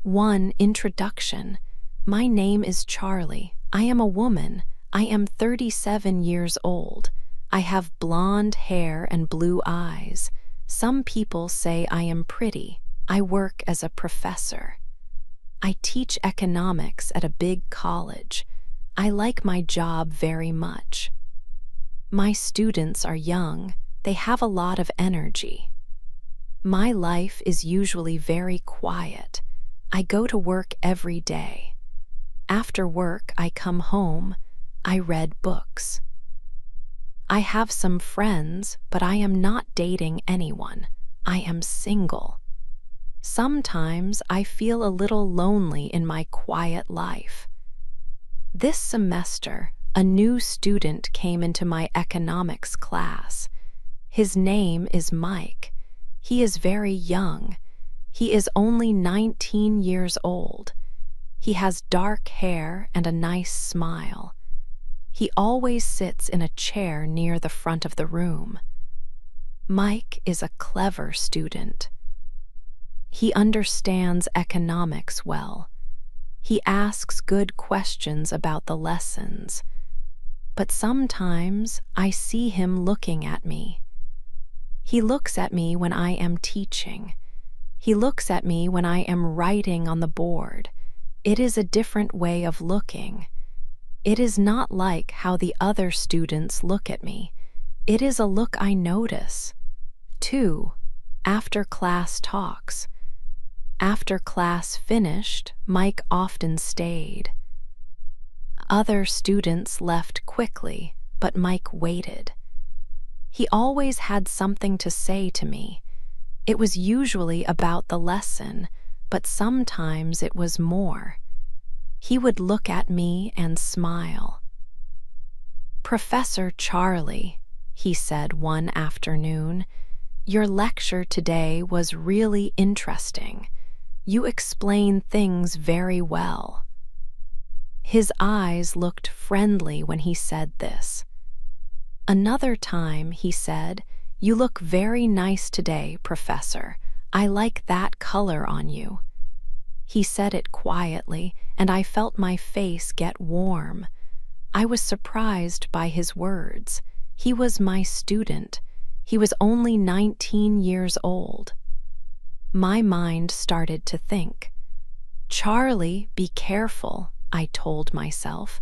1. Introduction. My name is Charlie. I am a woman. I am 37 years old. I have blonde hair and blue eyes. Some people say I am pretty. I work as a professor. I teach economics at a big college. I like my job very much. My students are young. They have a lot of energy. My life is usually very quiet. I go to work every day. After work, I come home. I read books. I have some friends, but I am not dating anyone. I am single. Sometimes I feel a little lonely in my quiet life. This semester, a new student came into my economics class. His name is Mike. He is very young. He is only 19 years old. He has dark hair and a nice smile. He always sits in a chair near the front of the room. Mike is a clever student. He understands economics well. He asks good questions about the lessons. But sometimes I see him looking at me. He looks at me when I am teaching. He looks at me when I am writing on the board. It is a different way of looking. It is not like how the other students look at me. It is a look I notice. 2. After class talks. After class finished, Mike often stayed. Other students left quickly, but Mike waited. He always had something to say to me. It was usually about the lesson, but sometimes it was more. He would look at me and smile. "Professor Charlie," he said one afternoon, "your lecture today was really interesting. You explain things very well." His eyes looked friendly when he said this. Another time he said, "You look very nice today, Professor. I like that color on you." He said it quietly, and I felt my face get warm. I was surprised by his words. He was my student. He was only 19 years old. My mind started to think. "Charlie, be careful," I told myself.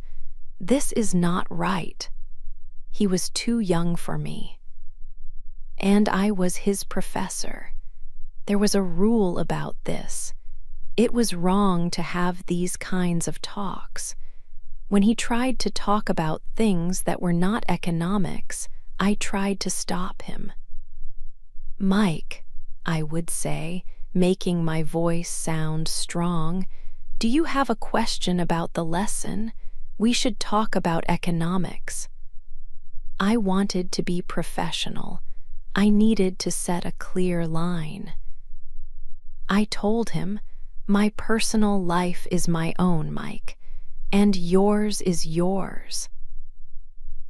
"This is not right." He was too young for me. And I was his professor. There was a rule about this. It was wrong to have these kinds of talks. When he tried to talk about things that were not economics, I tried to stop him. "Mike," I would say, making my voice sound strong, "do you have a question about the lesson? We should talk about economics." I wanted to be professional. I needed to set a clear line. I told him, "My personal life is my own, Mike, and yours is yours."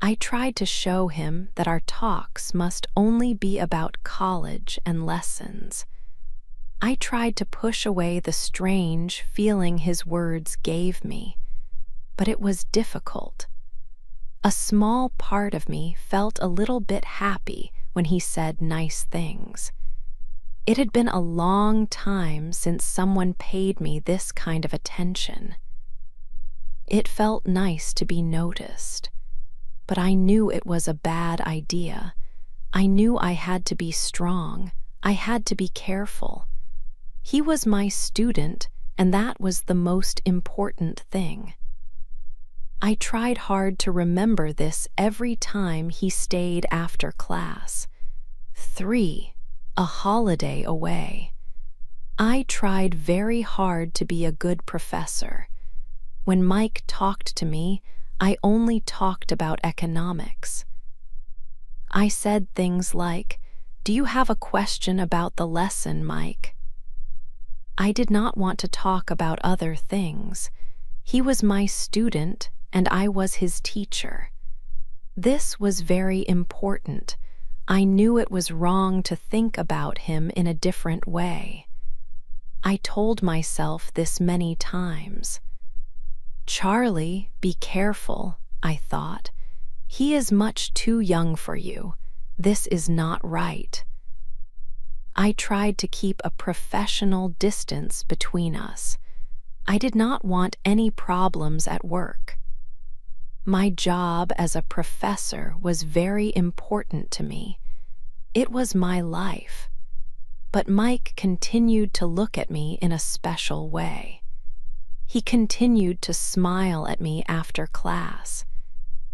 I tried to show him that our talks must only be about college and lessons. I tried to push away the strange feeling his words gave me, but it was difficult. A small part of me felt a little bit happy when he said nice things. It had been a long time since someone paid me this kind of attention. It felt nice to be noticed, but I knew it was a bad idea. I knew I had to be strong. I had to be careful. He was my student, and that was the most important thing. I tried hard to remember this every time he stayed after class. 3. A holiday away. I tried very hard to be a good professor. When Mike talked to me, I only talked about economics. I said things like, "Do you have a question about the lesson, Mike?" I did not want to talk about other things. He was my student, and I was his teacher. This was very important. I knew it was wrong to think about him in a different way. I told myself this many times. Charlie, be careful, I thought. He is much too young for you. This is not right. I tried to keep a professional distance between us. I did not want any problems at work. My job as a professor was very important to me. It was my life. But Mike continued to look at me in a special way. He continued to smile at me after class.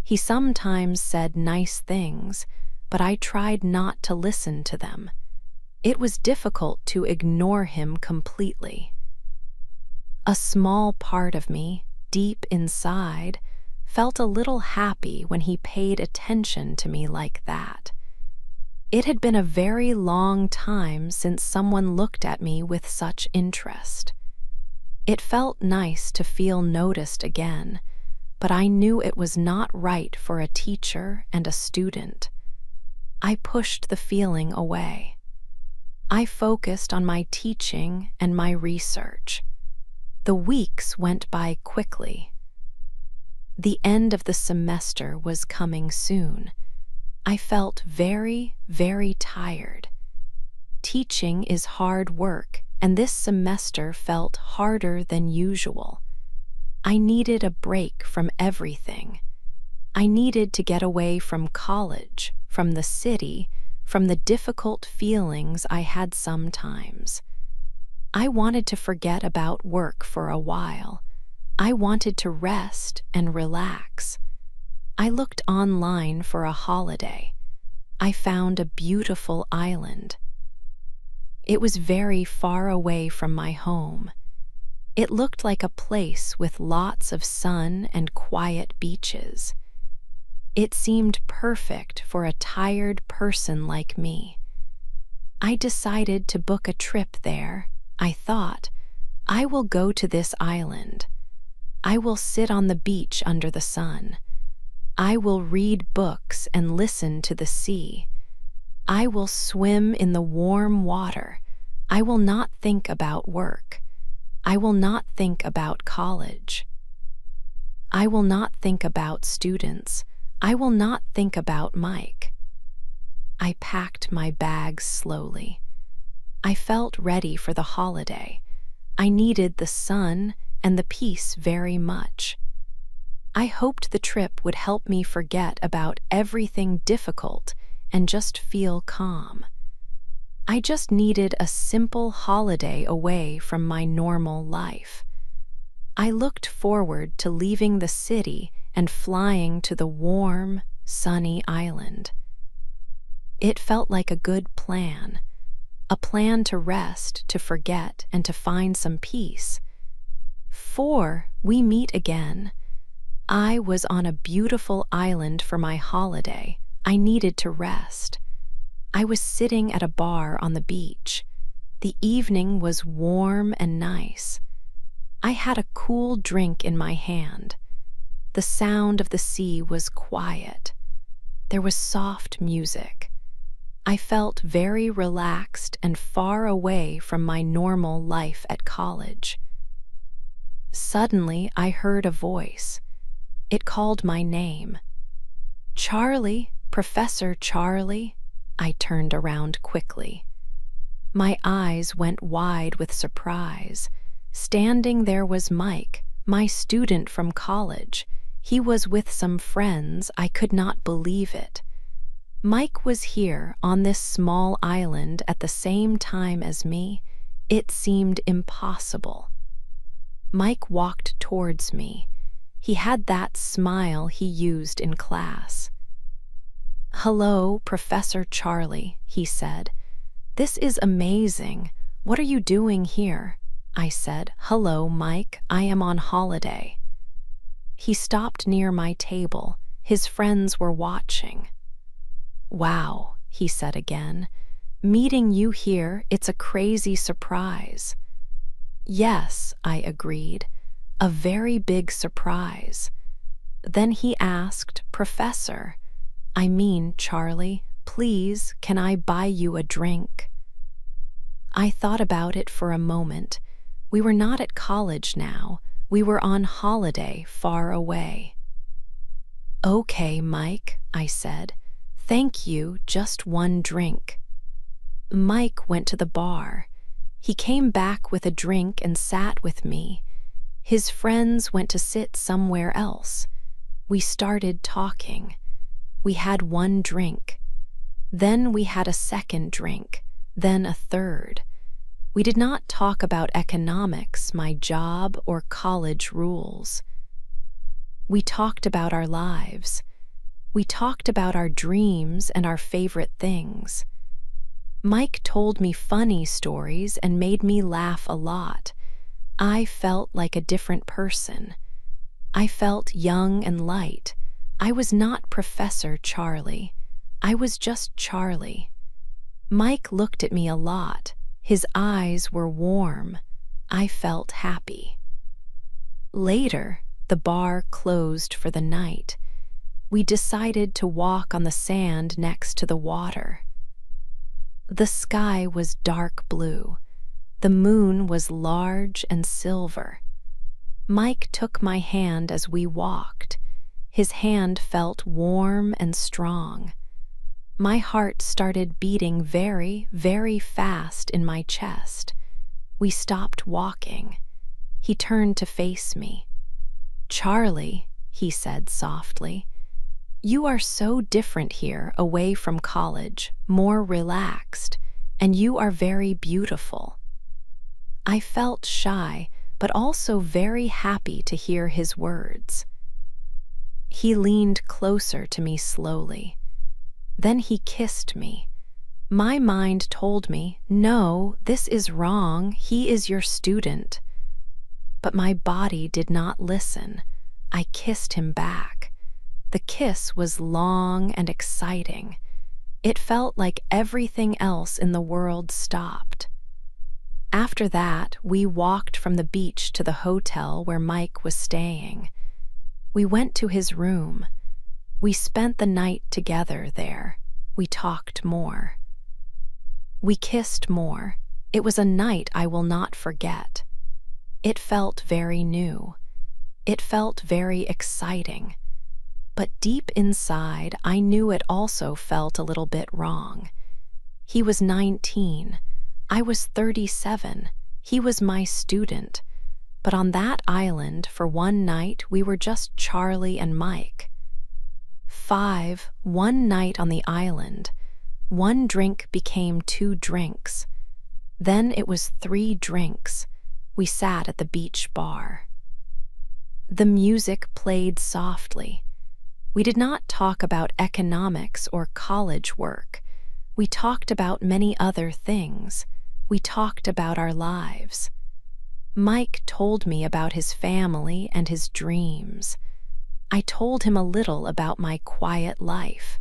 He sometimes said nice things, but I tried not to listen to them. It was difficult to ignore him completely. A small part of me, deep inside, felt a little happy when he paid attention to me like that. It had been a very long time since someone looked at me with such interest. It felt nice to feel noticed again, but I knew it was not right for a teacher and a student. I pushed the feeling away. I focused on my teaching and my research. The weeks went by quickly. The end of the semester was coming soon. I felt very, very tired. Teaching is hard work, and this semester felt harder than usual. I needed a break from everything. I needed to get away from college, from the city, from the difficult feelings I had sometimes. I wanted to forget about work for a while. I wanted to rest and relax. I looked online for a holiday. I found a beautiful island. It was very far away from my home. It looked like a place with lots of sun and quiet beaches. It seemed perfect for a tired person like me. I decided to book a trip there. I thought, I will go to this island. I will sit on the beach under the sun. I will read books and listen to the sea. I will swim in the warm water. I will not think about work. I will not think about college. I will not think about students. I will not think about Mike. I packed my bags slowly. I felt ready for the holiday. I needed the sun and the peace very much. I hoped the trip would help me forget about everything difficult and just feel calm. I just needed a simple holiday away from my normal life. I looked forward to leaving the city and flying to the warm, sunny island. It felt like a good plan, a plan to rest, to forget, and to find some peace. For we meet again. I was on a beautiful island for my holiday. I needed to rest. I was sitting at a bar on the beach. The evening was warm and nice. I had a cool drink in my hand. The sound of the sea was quiet. There was soft music. I felt very relaxed and far away from my normal life at college. Suddenly, I heard a voice. It called my name. Charlie, Professor Charlie. I turned around quickly. My eyes went wide with surprise. Standing there was Mike, my student from college. He was with some friends. I could not believe it. Mike was here on this small island at the same time as me. It seemed impossible. Mike walked towards me. He had that smile he used in class. "Hello, Professor Charlie," he said. "This is amazing. What are you doing here?" I said, "Hello, Mike. I am on holiday." He stopped near my table. His friends were watching. "Wow," he said again. "Meeting you here, it's a crazy surprise." "Yes," I agreed. "A very big surprise." Then he asked, "Professor, I mean, Charlie, please, can I buy you a drink?" I thought about it for a moment. We were not at college now. We were on holiday far away. "Okay, Mike," I said. "Thank you, just one drink." Mike went to the bar. He came back with a drink and sat with me. His friends went to sit somewhere else. We started talking. We had one drink. Then we had a second drink, then a third. We did not talk about economics, my job, or college rules. We talked about our lives. We talked about our dreams and our favorite things. Mike told me funny stories and made me laugh a lot. I felt like a different person. I felt young and light. I was not Professor Charlie. I was just Charlie. Mike looked at me a lot. His eyes were warm. I felt happy. Later, the bar closed for the night. We decided to walk on the sand next to the water. The sky was dark blue. The moon was large and silver. Mike took my hand as we walked. His hand felt warm and strong. My heart started beating very, very fast in my chest. We stopped walking. He turned to face me. "Charlie," he said softly, "you are so different here, away from college, more relaxed, and you are very beautiful." I felt shy, but also very happy to hear his words. He leaned closer to me slowly. Then he kissed me. My mind told me, "No, this is wrong. He is your student." But my body did not listen. I kissed him back. The kiss was long and exciting. It felt like everything else in the world stopped. After that, we walked from the beach to the hotel where Mike was staying. We went to his room. We spent the night together there. We talked more. We kissed more. It was a night I will not forget. It felt very new. It felt very exciting. But deep inside, I knew it also felt a little bit wrong. He was 19. I was 37. He was my student. But on that island, for one night, we were just Charlie and Mike. 1 night on the island. 1 drink became 2 drinks. Then it was 3 drinks. We sat at the beach bar. The music played softly. We did not talk about economics or college work. We talked about many other things. We talked about our lives. Mike told me about his family and his dreams. I told him a little about my quiet life.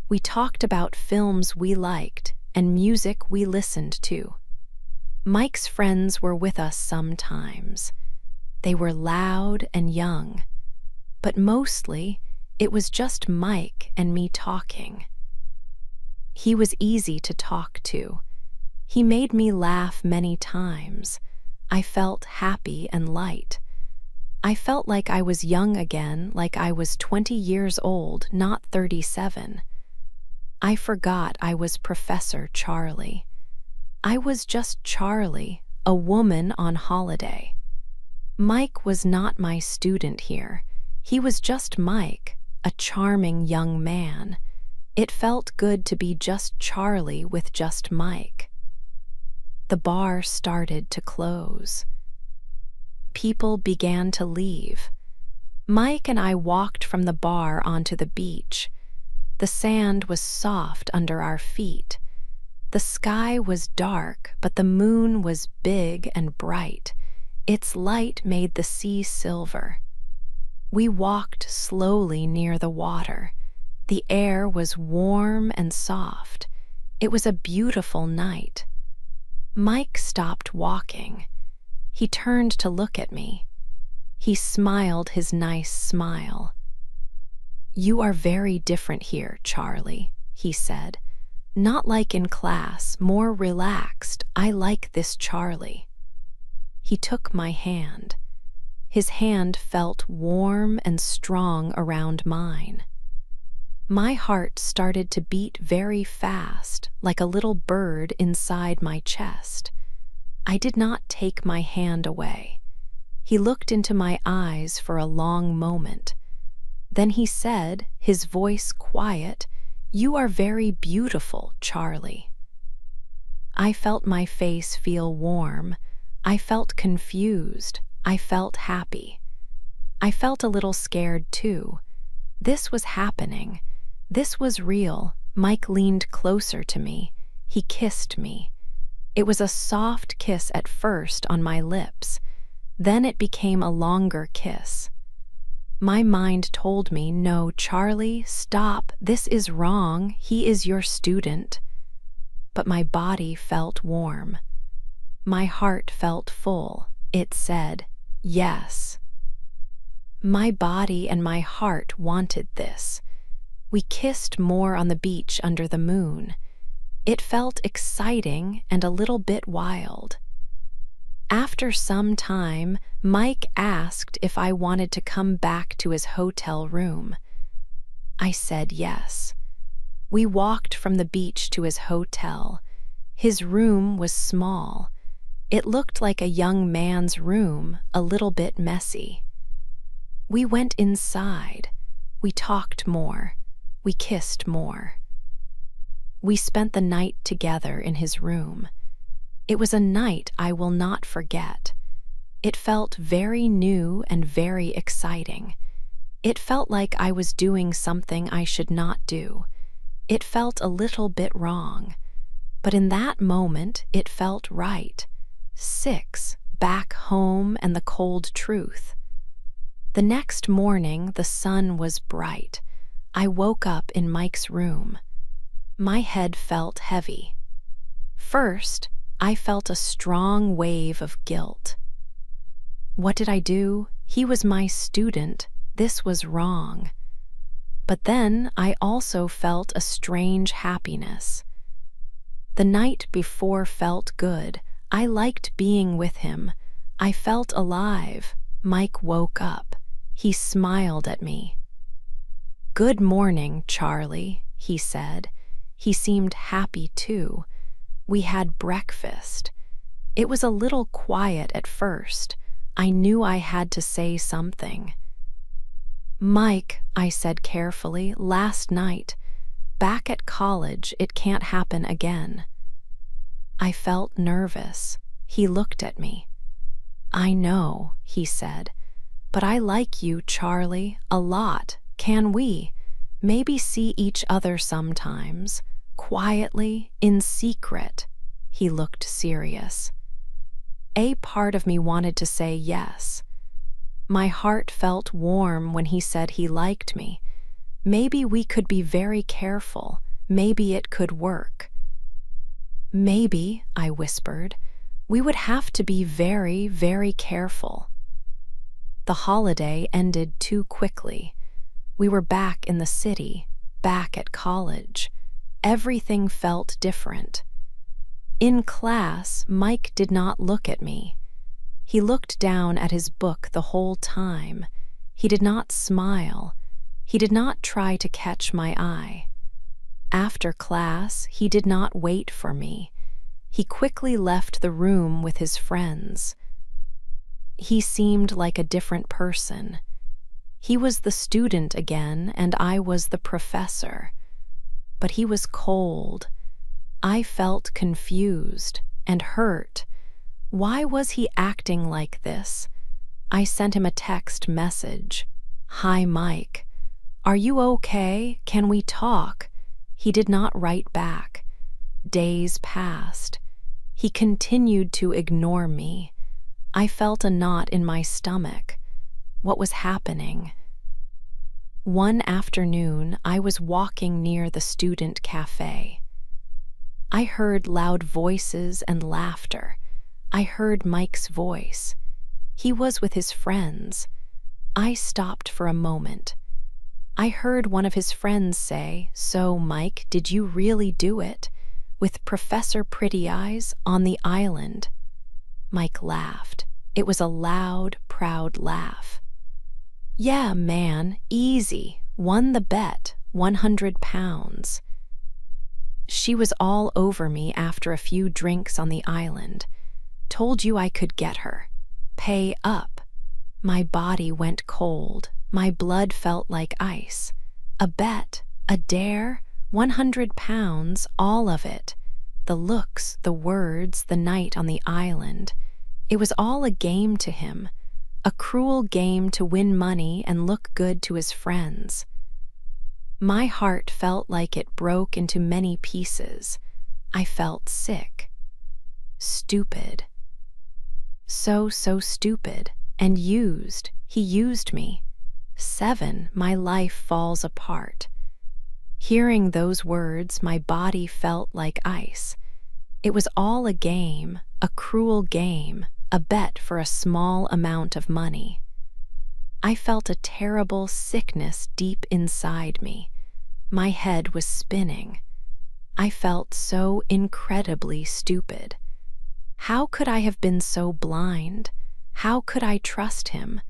We talked about films we liked and music we listened to. Mike's friends were with us sometimes. They were loud and young, but mostly it was just Mike and me talking. He was easy to talk to. He made me laugh many times. I felt happy and light. I felt like I was young again, like I was 20 years old, not 37. I forgot I was Professor Charlie. I was just Charlie, a woman on holiday. Mike was not my student here. He was just Mike, a charming young man. It felt good to be just Charlie with just Mike. The bar started to close. People began to leave. Mike and I walked from the bar onto the beach. The sand was soft under our feet. The sky was dark, but the moon was big and bright. Its light made the sea silver. We walked slowly near the water. The air was warm and soft. It was a beautiful night. Mike stopped walking. He turned to look at me. He smiled his nice smile. "You are very different here, Charlie," he said. Not like in class, more relaxed. I like this Charlie. He took my hand. His hand felt warm and strong around mine. My heart started to beat very fast, like a little bird inside my chest. I did not take my hand away. He looked into my eyes for a long moment. Then he said, his voice quiet, "You are very beautiful, Charlie." I felt my face feel warm. I felt confused. I felt happy. I felt a little scared too. This was happening. This was real. Mike leaned closer to me. He kissed me. It was a soft kiss at first on my lips. Then it became a longer kiss. My mind told me, "No, Charlie, stop. This is wrong. He is your student." But my body felt warm. My heart felt full. It said, yes. My body and my heart wanted this. We kissed more on the beach under the moon. It felt exciting and a little bit wild. After some time, Mike asked if I wanted to come back to his hotel room. I said yes. We walked from the beach to his hotel. His room was small. It looked like a young man's room, a little bit messy. We went inside. We talked more. We kissed more. We spent the night together in his room. It was a night I will not forget. It felt very new and very exciting. It felt like I was doing something I should not do. It felt a little bit wrong. But in that moment, it felt right. 6, back home and the cold truth. The next morning, the sun was bright. I woke up in Mike's room. My head felt heavy. First, I felt a strong wave of guilt. What did I do? He was my student. This was wrong. But then I also felt a strange happiness. The night before felt good. I liked being with him. I felt alive. Mike woke up. He smiled at me. "Good morning, Charlie," he said. He seemed happy too. We had breakfast. It was a little quiet at first. I knew I had to say something. "Mike," I said carefully, "last night. Back at college, it can't happen again." I felt nervous. He looked at me. "I know," he said, "but I like you, Charlie, a lot. Can we maybe see each other sometimes, quietly, in secret?" He looked serious. A part of me wanted to say yes. My heart felt warm when he said he liked me. Maybe we could be very careful. Maybe it could work. "Maybe," I whispered, "we would have to be very, very careful." The holiday ended too quickly. We were back in the city, back at college. Everything felt different. In class, Mike did not look at me. He looked down at his book the whole time. He did not smile. He did not try to catch my eye. After class, he did not wait for me. He quickly left the room with his friends. He seemed like a different person. He was the student again, and I was the professor. But he was cold. I felt confused and hurt. Why was he acting like this? I sent him a text message. "Hi, Mike. Are you okay? Can we talk?" He did not write back. Days passed. He continued to ignore me. I felt a knot in my stomach. What was happening? One afternoon, I was walking near the student cafe. I heard loud voices and laughter. I heard Mike's voice. He was with his friends. I stopped for a moment. I heard one of his friends say, "So, Mike, did you really do it? With Professor Pretty Eyes on the island?" Mike laughed. It was a loud, proud laugh. "Yeah, man, easy. Won the bet, £100. She was all over me after a few drinks on the island. Told you I could get her. Pay up." My body went cold. My blood felt like ice. A bet, a dare, £100, all of it. The looks, the words, the night on the island. It was all a game to him, a cruel game to win money and look good to his friends. My heart felt like it broke into many pieces. I felt sick. Stupid. So stupid. And used. He used me. 7, my life falls apart. Hearing those words, my body felt like ice. It was all a game, a cruel game, a bet for a small amount of money. I felt a terrible sickness deep inside me. My head was spinning. I felt so incredibly stupid. How could I have been so blind? How could I trust him?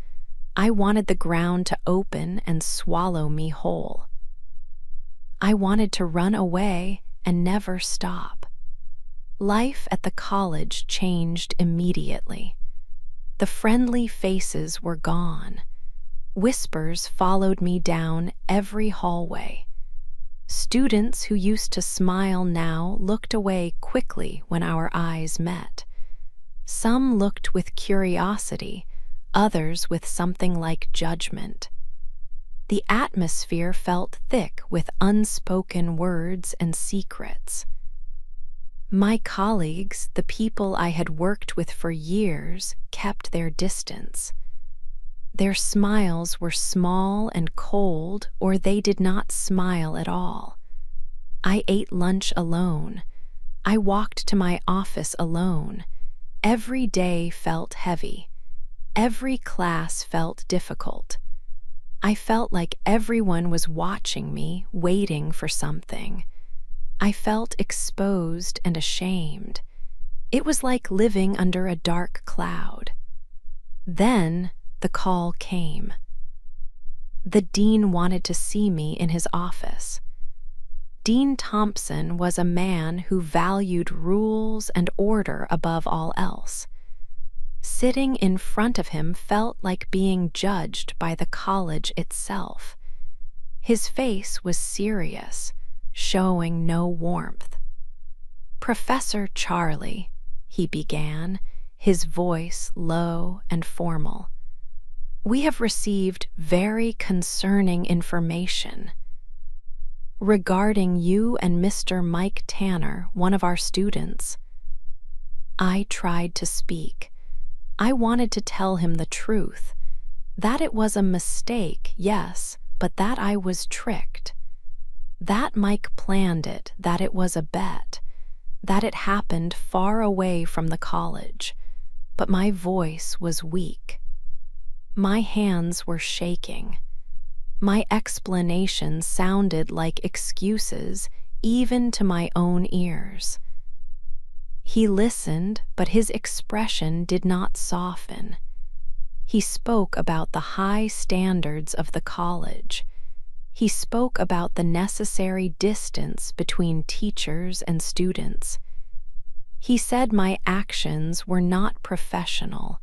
I wanted the ground to open and swallow me whole. I wanted to run away and never stop. Life at the college changed immediately. The friendly faces were gone. Whispers followed me down every hallway. Students who used to smile now looked away quickly when our eyes met. Some looked with curiosity, others with something like judgment. The atmosphere felt thick with unspoken words and secrets. My colleagues, the people I had worked with for years, kept their distance. Their smiles were small and cold, or they did not smile at all. I ate lunch alone. I walked to my office alone. Every day felt heavy. Every class felt difficult. I felt like everyone was watching me, waiting for something. I felt exposed and ashamed. It was like living under a dark cloud. Then the call came. The dean wanted to see me in his office. Dean Thompson was a man who valued rules and order above all else. Sitting in front of him felt like being judged by the college itself. His face was serious, showing no warmth. "Professor Charlie," he began, his voice low and formal, "we have received very concerning information regarding you and Mr. Mike Tanner, one of our students." I tried to speak. I wanted to tell him the truth, that it was a mistake, yes, but that I was tricked. That Mike planned it, that it was a bet, that it happened far away from the college, but my voice was weak. My hands were shaking. My explanations sounded like excuses, even to my own ears. He listened, but his expression did not soften. He spoke about the high standards of the college. He spoke about the necessary distance between teachers and students. He said my actions were not professional.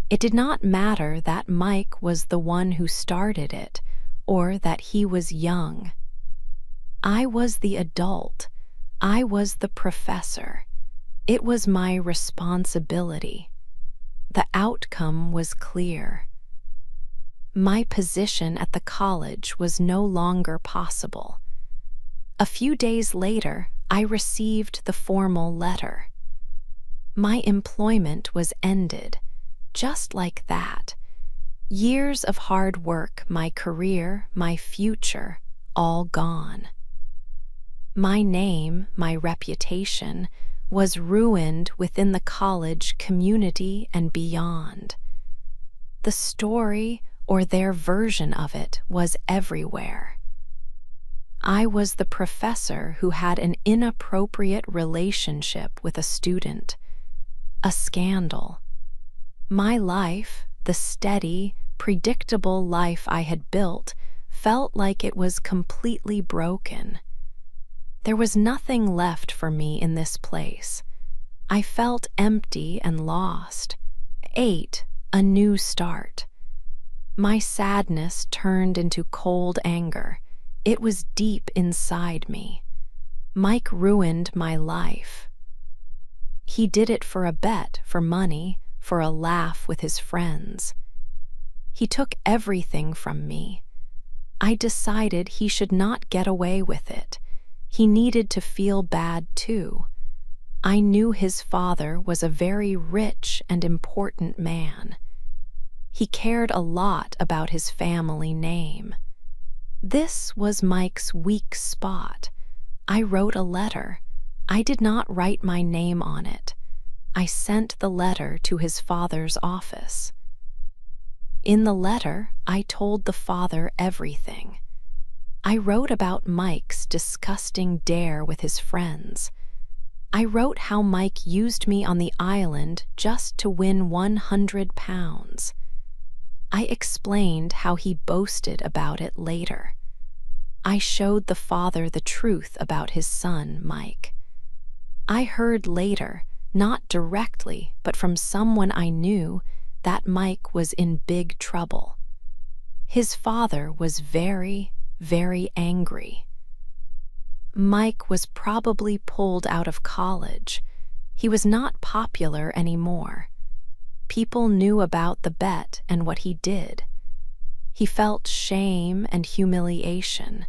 It did not matter that Mike was the one who started it, or that he was young. I was the adult. I was the professor. It was my responsibility. The outcome was clear. My position at the college was no longer possible. A few days later, I received the formal letter. My employment was ended, just like that. Years of hard work, my career, my future, all gone. My name, my reputation, was ruined within the college community and beyond. The story, or their version of it, was everywhere. I was the professor who had an inappropriate relationship with a student. A scandal. My life, the steady, predictable life I had built, felt like it was completely broken. There was nothing left for me in this place. I felt empty and lost. 8. A new start. My sadness turned into cold anger. It was deep inside me. Mike ruined my life. He did it for a bet, for money, for a laugh with his friends. He took everything from me. I decided he should not get away with it. He needed to feel bad too. I knew his father was a very rich and important man. He cared a lot about his family name. This was Mike's weak spot. I wrote a letter. I did not write my name on it. I sent the letter to his father's office. In the letter, I told the father everything. I wrote about Mike's disgusting dare with his friends. I wrote how Mike used me on the island just to win £100. I explained how he boasted about it later. I showed the father the truth about his son, Mike. I heard later, not directly, but from someone I knew, that Mike was in big trouble. His father was very, very angry. Mike was probably pulled out of college. He was not popular anymore. People knew about the bet and what he did. He felt shame and humiliation.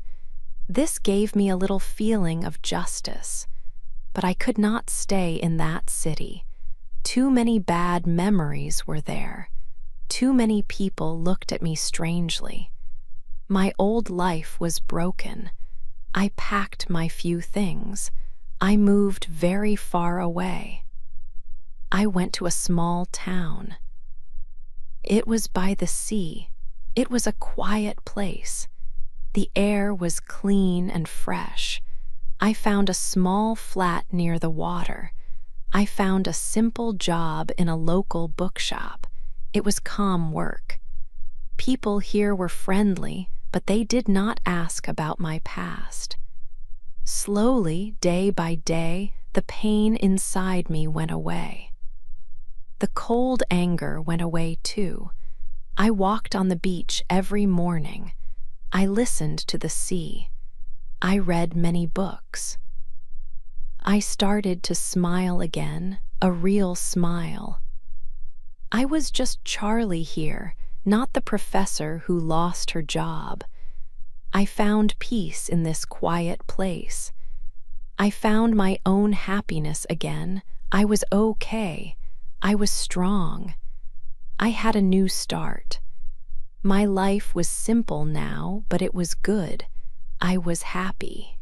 This gave me a little feeling of justice. But I could not stay in that city. Too many bad memories were there. Too many people looked at me strangely. My old life was broken. I packed my few things. I moved very far away. I went to a small town. It was by the sea. It was a quiet place. The air was clean and fresh. I found a small flat near the water. I found a simple job in a local bookshop. It was calm work. People here were friendly, but they did not ask about my past. Slowly, day by day, the pain inside me went away. The cold anger went away too. I walked on the beach every morning. I listened to the sea. I read many books. I started to smile again, a real smile. I was just Charlie here, not the professor who lost her job. I found peace in this quiet place. I found my own happiness again. I was okay. I was strong. I had a new start. My life was simple now, but it was good. I was happy.